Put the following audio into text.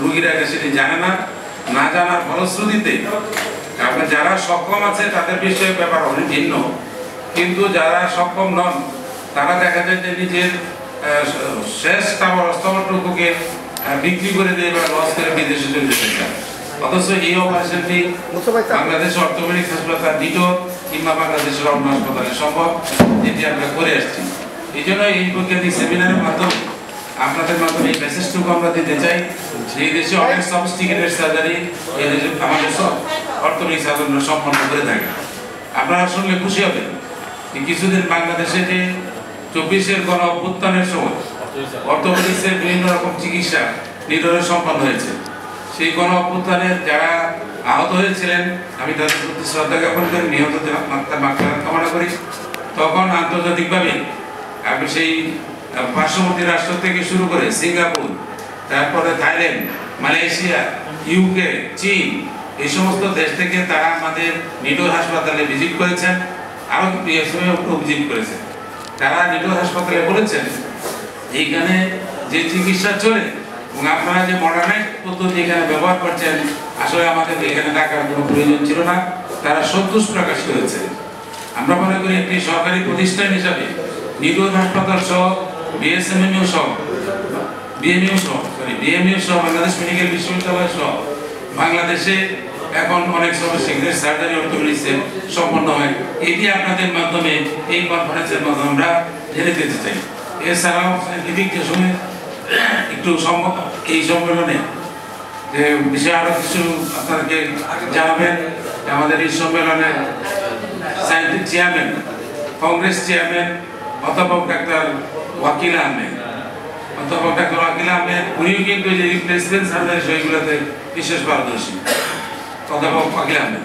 রোগীরা সেটি জানে না, না জানার ফলশ্রুতিতে যারা সক্ষম আছে তাদের বিষয়ে ব্যাপার অনেক ভিন্ন, কিন্তু যারা সক্ষম নন তারা দেখা যায় যে নিজের শেষ স্তবরটুকুকে বিক্রি করে দিয়ে বা লস করে বিদেশে চলে যেতে চায়। অথচ এই অপারেশনটি বাংলাদেশ অর্থোপেডিক হাসপাতাল দ্বিতীয় কিংবা বাংলাদেশের অন্য হাসপাতালে সম্ভব, যেটি আমরা করে আসছি। এই জন্য এই বৈজ্ঞানিক সেমিনারের মাধ্যমে আপনাদের মাধ্যমে এই মেসেজটুকু আমরা দিতে চাই যে এই দেশে অনেক সফিস্টিকেটেড সার্জারি এই দেশে আমাদের সব অর্থোপেডিক সার্জনরা সম্পন্ন করে থাকে। আপনারা শুনলে খুশি হবেন যে কিছুদিন বাংলাদেশে যে 24-এর গণ অভ্যুত্থানের সময় অর্থোপেডিক্সের বিভিন্ন রকম চিকিৎসা নিররে সম্পন্ন হয়েছে। সেই গণ অভ্যুত্থানের যারা আহত হয়েছিলেন আমি তাদের প্রতি শ্রদ্ধা জ্ঞাপন করি, নিহতদের মাগফিরাত কামনা করি। তখন আন্তর্জাতিকভাবে আমি সেই পার্শ্ববর্তী রাষ্ট্র থেকে শুরু করে সিঙ্গাপুর, তারপরে থাইল্যান্ড, মালয়েশিয়া, ইউকে, চীন, এই সমস্ত দেশ থেকে তারা আমাদের নিডোর হাসপাতালে ভিজিট করেছেন, আরও ভিজিট করেছেন। তারা নিডোর হাসপাতালে বলেছেন এইখানে যে চিকিৎসা চলে এবং আপনারা যে মডার্নাইজ পদ্ধতি এখানে ব্যবহার করছেন, আসলে আমাদের এখানে টাকার কোনো প্রয়োজন ছিল না। তারা সন্তোষ প্রকাশ করেছে। আমরা মনে করি একটি সরকারি প্রতিষ্ঠান হিসাবে নিডোর হাসপাতাল সহ বিএমইউ সহ বাংলাদেশ মেডিকেল বিশ্ববিদ্যালয় সহ বাংলাদেশে এখন অনেক সফিস্টিকেটেড সার্জারি অর্থোপেডিক্সের সম্পন্ন হয়। এটি আপনাদের মাধ্যমে এই কনফারেন্সের মাধ্যমে আমরা জেনে দিতে চাই। এছাড়াও সাইন্টিফিক যে সময় একটু এই সম্মেলনে যে বিষয়ে আরও কিছু আপনাদেরকে জানাবেন। আমাদের এই সম্মেলনের সায়েন্টিফিক চেয়ারম্যান, কংগ্রেস চেয়ারম্যান অধ্যাপক ডাক্তার ওয়াকিল আহমেদ, উনিও কিন্তু যে রিপ্লেসমেন্ট সার্জারি সেইগুলোতে বিশেষ পারদর্শী। অধ্যাপক ওয়াকিল আহমেদ।